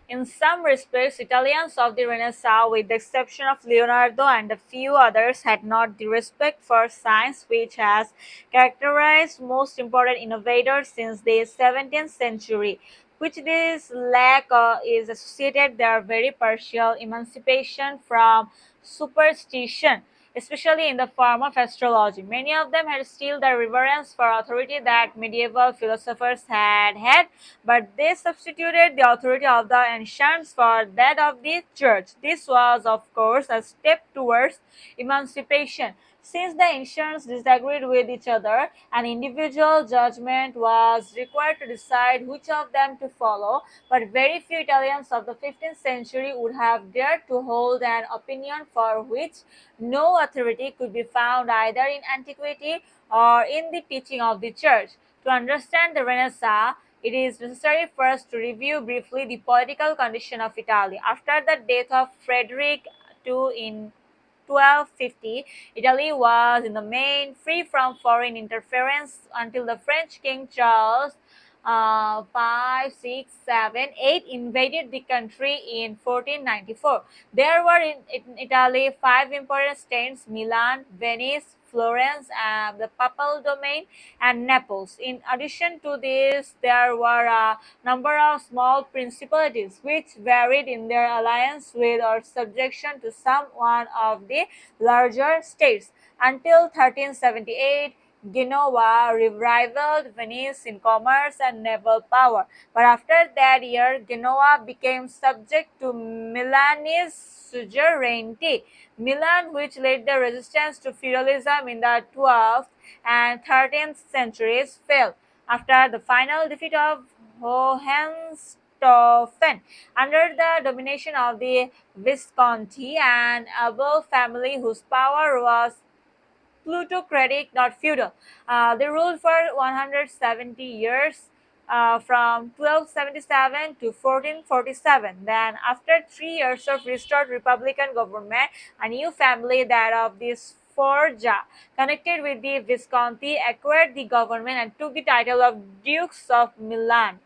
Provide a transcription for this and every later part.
In some respects, Italians of the Renaissance, with the exception of Leonardo and a few others, had not the respect for science which has characterized most important innovators since the 17th century. Which this lack is associated their very partial emancipation from superstition, especially in the form of astrology. Many of them had still the reverence for authority that medieval philosophers had, but they substituted the authority of the ancients for that of the church. This was, of course, a step towards emancipation. Since the ancients disagreed with each other, an individual judgment was required to decide which of them to follow, but very few Italians of the 15th century would have dared to hold an opinion for which no authority could be found either in antiquity or in the teaching of the Church. To understand the Renaissance, it is necessary for us to review briefly the political condition of Italy. After the death of Frederick II in 1250, Italy was in the main free from foreign interference until the French King Charles 5, 6, 7, 8 invaded the country in 1494. There were in Italy five important states: Milan, Venice, Florence, the Papal Domain, and Naples. In addition to this, there were a number of small principalities which varied in their alliance with or subjection to some one of the larger states. Until 1378, Genoa rivaled Venice in commerce and naval power, but after that year, Genoa became subject to Milanese suzerainty. Milan, which led the resistance to feudalism in the 12th and 13th centuries, fell after the final defeat of Hohenstaufen under the domination of the Visconti and Albal family, whose power was plutocratic, not feudal. They ruled for 170 years, from 1277 to 1447. Then, after 3 years of restored republican government, a new family, that of the Sforza, connected with the Visconti, acquired the government and took the title of Dukes of Milan.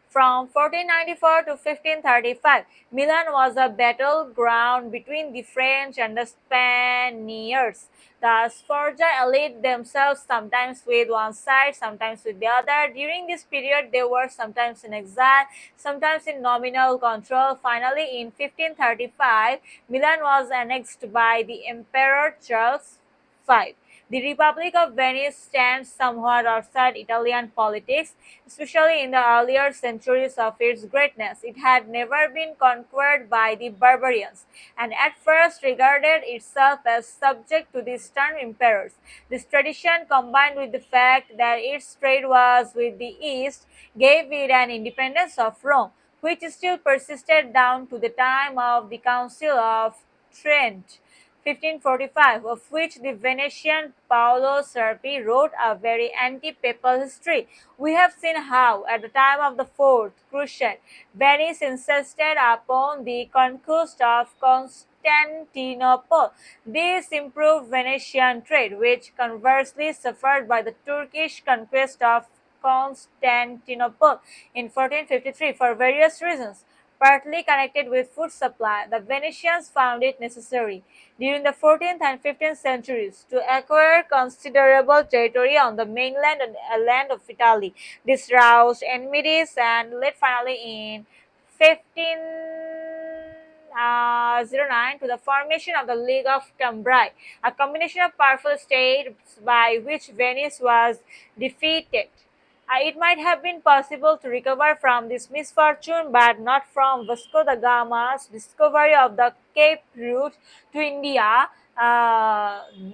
From 1494 to 1535, Milan was a battleground between the French and the Spaniards. The Sforza allied themselves sometimes with one side, sometimes with the other. During this period, they were sometimes in exile, sometimes in nominal control. Finally, in 1535, Milan was annexed by the Emperor Charles V. The Republic of Venice stands somewhat outside Italian politics, especially in the earlier centuries of its greatness. It had never been conquered by the barbarians, and at first regarded itself as subject to the Eastern emperors. This tradition, combined with the fact that its trade was with the East, gave it an independence of Rome, which still persisted down to the time of the Council of Trent. 1545, of which the Venetian Paolo Serpi wrote a very anti-papal history. We have seen how, at the time of the Fourth Crusade, Venice insisted upon the conquest of Constantinople. This improved Venetian trade, which conversely suffered by the Turkish conquest of Constantinople in 1453 for various reasons. Partly connected with food supply, the Venetians found it necessary during the 14th and 15th centuries to acquire considerable territory on the mainland and land of Italy. This roused enmities and led finally in 1509 to the formation of the League of Cambrai, a combination of powerful states by which Venice was defeated. It might have been possible to recover from this misfortune, but not from Vasco da Gama's discovery of the Cape route to India.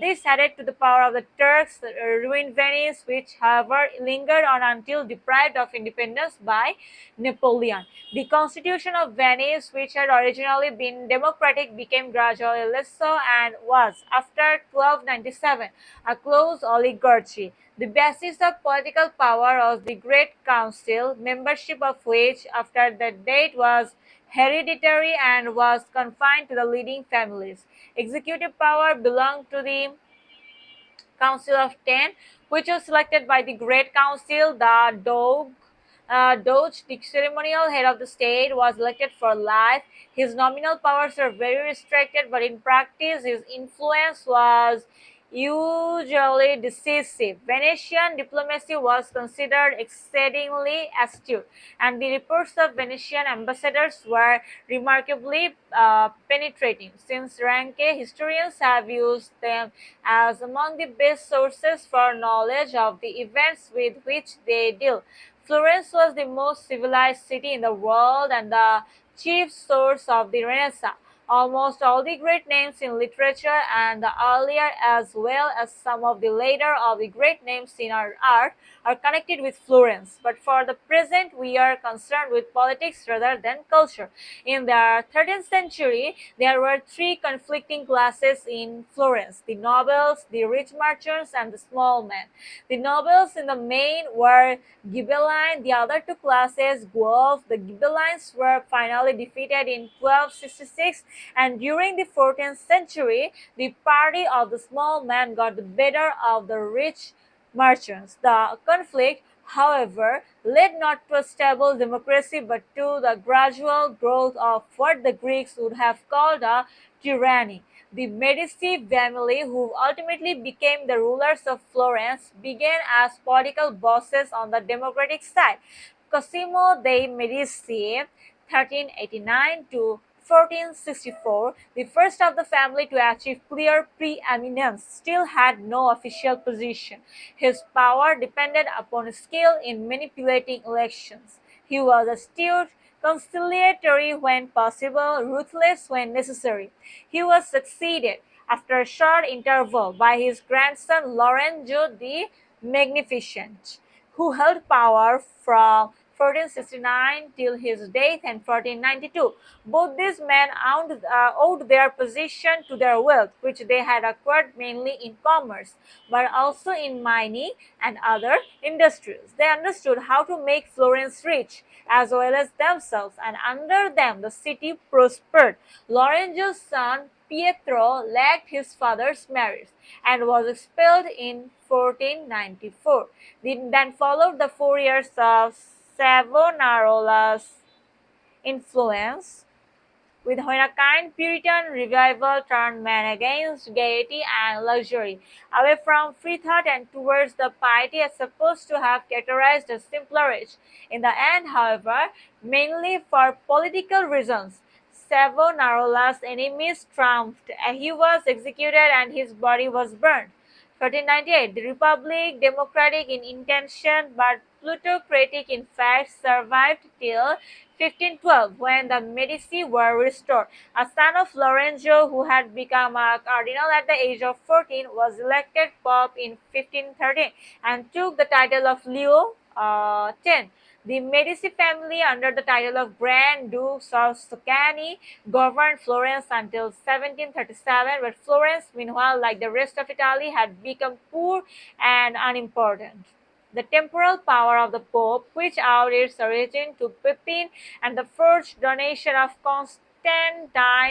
This added to the power of the Turks, ruined Venice, which, however, lingered on until deprived of independence by Napoleon. The constitution of Venice, which had originally been democratic, became gradually less so and was, after 1297, a close oligarchy. The basis of political power was the Great Council, membership of which, after that date, was hereditary and was confined to the leading families. Executive power belonged to the Council of Ten, which was selected by the Great Council, the Doge, Doge, the ceremonial head of the state, was elected for life. His nominal powers were very restricted, but in practice, his influence was usually decisive. Venetian diplomacy was considered exceedingly astute, and the reports of Venetian ambassadors were remarkably penetrating. Since Ranke, historians have used them as among the best sources for knowledge of the events with which they deal. Florence was the most civilized city in the world and the chief source of the Renaissance. Almost all the great names in literature and the earlier as well as some of the later of the great names in our art are connected with Florence. But for the present, we are concerned with politics rather than culture. In the 13th century, there were three conflicting classes in Florence: the nobles, the rich merchants, and the small men. The nobles in the main were Ghibelline. The other two classes, Guelph. The Ghibellines were finally defeated in 1266, and during the 14th century, the party of the small men got the better of the rich merchants. The conflict, however, led not to a stable democracy but to the gradual growth of what the Greeks would have called a tyranny. The Medici family, who ultimately became the rulers of Florence, began as political bosses on the democratic side. Cosimo dei Medici, 1389 to 1464, the first of the family to achieve clear preeminence, still had no official position. His power depended upon skill in manipulating elections. He was astute, conciliatory when possible, ruthless when necessary. He was succeeded, after a short interval, by his grandson Lorenzo the Magnificent, who held power from 1469 till his death in 1492. Both these men owed their position to their wealth, which they had acquired mainly in commerce, but also in mining and other industries. They understood how to make Florence rich as well as themselves, and under them the city prospered. Lorenzo's son Pietro lacked his father's marriage and was expelled in 1494. Then followed the 4 years of Savonarola's influence, with when a kind Puritan revival turned men against gaiety and luxury, away from free thought and towards the piety supposed to have characterized a simpler age. In the end, however, mainly for political reasons, Savonarola's enemies triumphed. He was executed and his body was burned. 1398, the Republic, democratic in intention but plutocratic in fact, survived till 1512, when the Medici were restored. A son of Lorenzo, who had become a cardinal at the age of 14, was elected pope in 1513 and took the title of Leo X. The Medici family, under the title of Grand Dukes of Tuscany, governed Florence until 1737, but Florence, meanwhile, like the rest of Italy, had become poor and unimportant. The temporal power of the Pope, which owed its origin to Pepin and the forced donation of Constantine,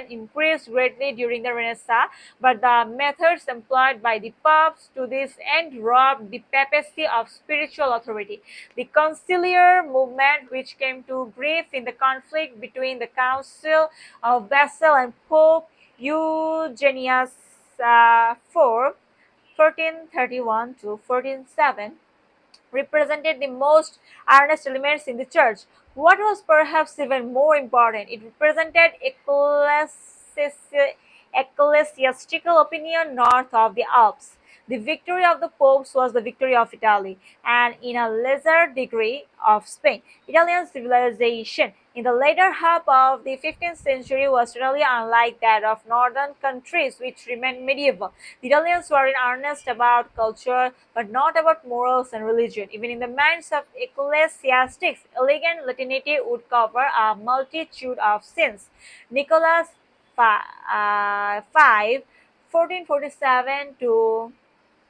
increased greatly during the Renaissance, but the methods employed by the popes to this end robbed the papacy of spiritual authority. The conciliar movement, which came to grief in the conflict between the Council of Basel and Pope Eugenius IV, 1431 to 1407, represented the most earnest elements in the church. What was perhaps even more important, it represented ecclesiastical opinion north of the Alps. The victory of the popes was the victory of Italy, and in a lesser degree of Spain. Italian civilization in the later half of the 15th century was totally unlike that of northern countries, which remained medieval. The Italians were in earnest about culture, but not about morals and religion. Even in the minds of ecclesiastics, elegant Latinity would cover a multitude of sins. Nicholas V, 1447 to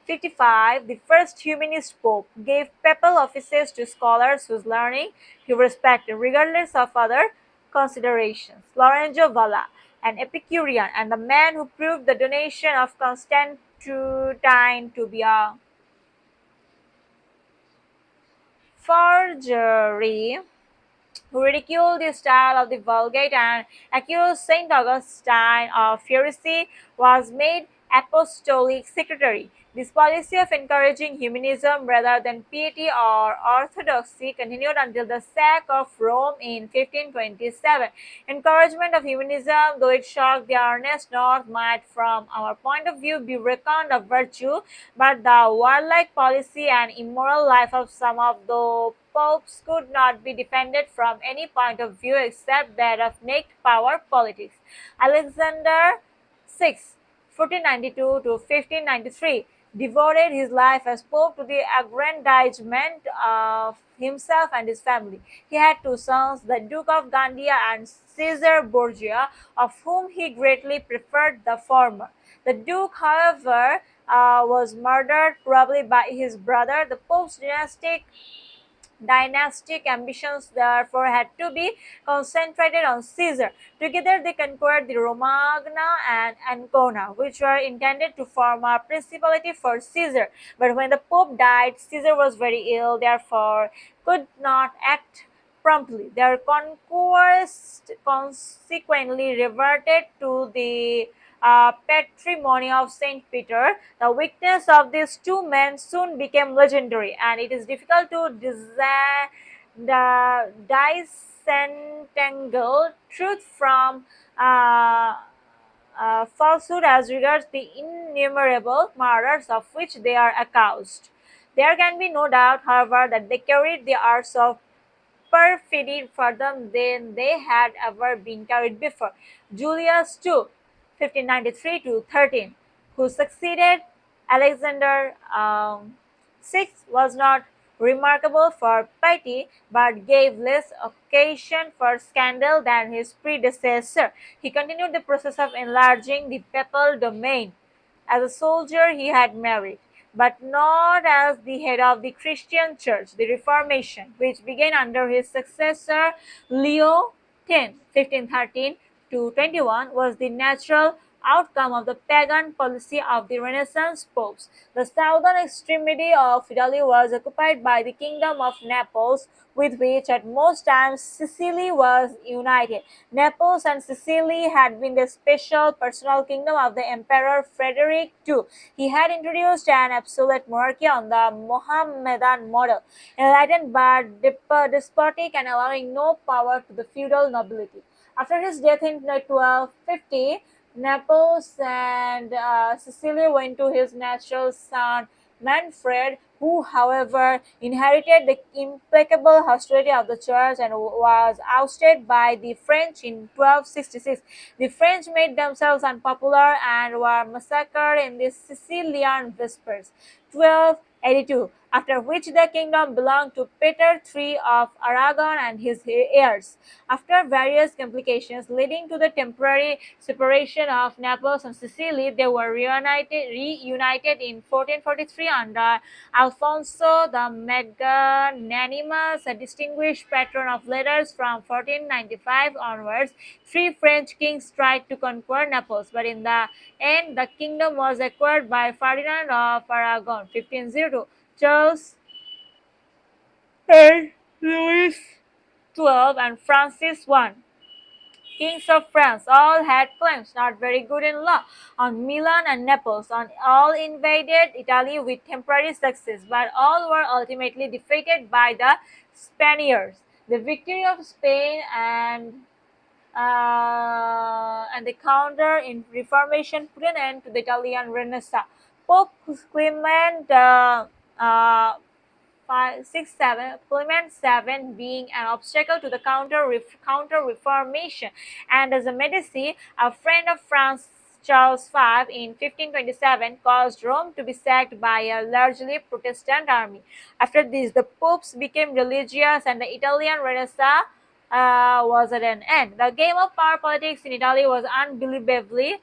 55, the first humanist pope, gave papal offices to scholars whose learning he respected, regardless of other considerations. Lorenzo Valla, an Epicurean and the man who proved the donation of Constantine to be a forgery, who ridiculed the style of the Vulgate and accused Saint Augustine of heresy, was made apostolic secretary. This policy of encouraging humanism rather than piety or orthodoxy continued until the sack of Rome in 1527. Encouragement of humanism, though it shocked the earnest North, might, from our point of view, be reckoned a virtue, but the warlike policy and immoral life of some of the popes could not be defended from any point of view except that of naked power politics. Alexander VI, 1492 to 1593, devoted his life as pope to the aggrandizement of himself and his family. He had two sons, the Duke of Gandia and Caesar Borgia, of whom he greatly preferred the former. The Duke, however, was murdered, probably by his brother. The Pope's dynastic ambitions therefore had to be concentrated on Caesar. Together they conquered the Romagna and Ancona, which were intended to form a principality for Caesar. But when the Pope died, Caesar was very ill, therefore could not act promptly. Their conquest consequently reverted to the patrimony of Saint Peter. The weakness of these two men soon became legendary, and it is difficult to disentangle truth from uh, falsehood as regards the innumerable murders of which they are accused. There can be no doubt, however, that they carried the arts of perfidy further than they had ever been carried before. Julius II, 1593 to 13, who succeeded Alexander VI, was not remarkable for piety but gave less occasion for scandal than his predecessor. He continued the process of enlarging the papal domain. As a soldier, he had merit, but not as the head of the Christian Church. The Reformation, which began under his successor Leo X, 1513 to 21, was the natural outcome of the pagan policy of the Renaissance popes. The southern extremity of Italy was occupied by the kingdom of Naples, with which at most times Sicily was united. Naples and Sicily had been the special personal kingdom of the Emperor Frederick II. He had introduced an absolute monarchy on the Mohammedan model, enlightened but despotic and allowing no power to the feudal nobility. After his death in 1250, Naples and Sicily went to his natural son Manfred, who, however, inherited the implacable hostility of the church and was ousted by the French in 1266. The French made themselves unpopular and were massacred in the Sicilian Vespers, 1282, after which the kingdom belonged to Peter III of Aragon and his heirs. After various complications leading to the temporary separation of Naples and Sicily, they were reunited in 1443 under Alfonso the Magnanimous, a distinguished patron of letters. From 1495 onwards, three French kings tried to conquer Naples, but in the end, the kingdom was acquired by Ferdinand of Aragon, 1502. Charles and Louis XII and Francis I, kings of France, all had claims, not very good in law, on Milan and Naples. On all invaded Italy with temporary success, but all were ultimately defeated by the Spaniards. The victory of Spain and the counter in Reformation put an end to the Italian Renaissance. Pope Clement uh, 7 being an obstacle to the counter Reformation, and as a Medici, a friend of France, Charles V, in 1527, caused Rome to be sacked by a largely Protestant army. After this, the popes became religious, and the Italian Renaissance was at an end. The game of power politics in Italy was unbelievably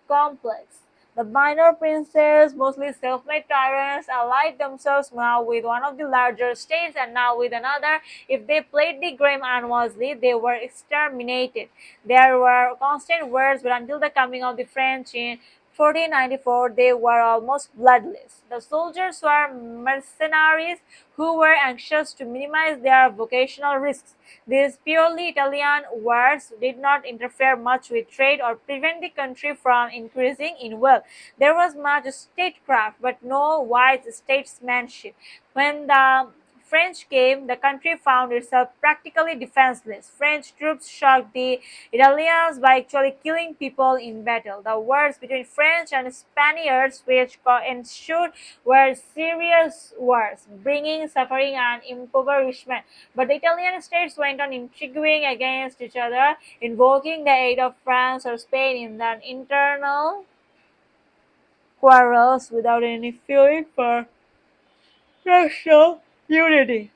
complex. The minor princes, mostly self-made tyrants, allied themselves now with one of the larger states and now with another. If they played the game unwisely, they were exterminated. There were constant wars, but until the coming of the French in 1494, they were almost bloodless. The soldiers were mercenaries who were anxious to minimize their vocational risks. These purely Italian wars did not interfere much with trade or prevent the country from increasing in wealth. There was much statecraft, but no wise statesmanship. When the French came, the country found itself practically defenseless. French troops shocked the Italians by actually killing people in battle. The wars between French and Spaniards, which ensued, were serious wars, bringing suffering and impoverishment. But the Italian states went on intriguing against each other, invoking the aid of France or Spain in their internal quarrels without any feeling for national unity.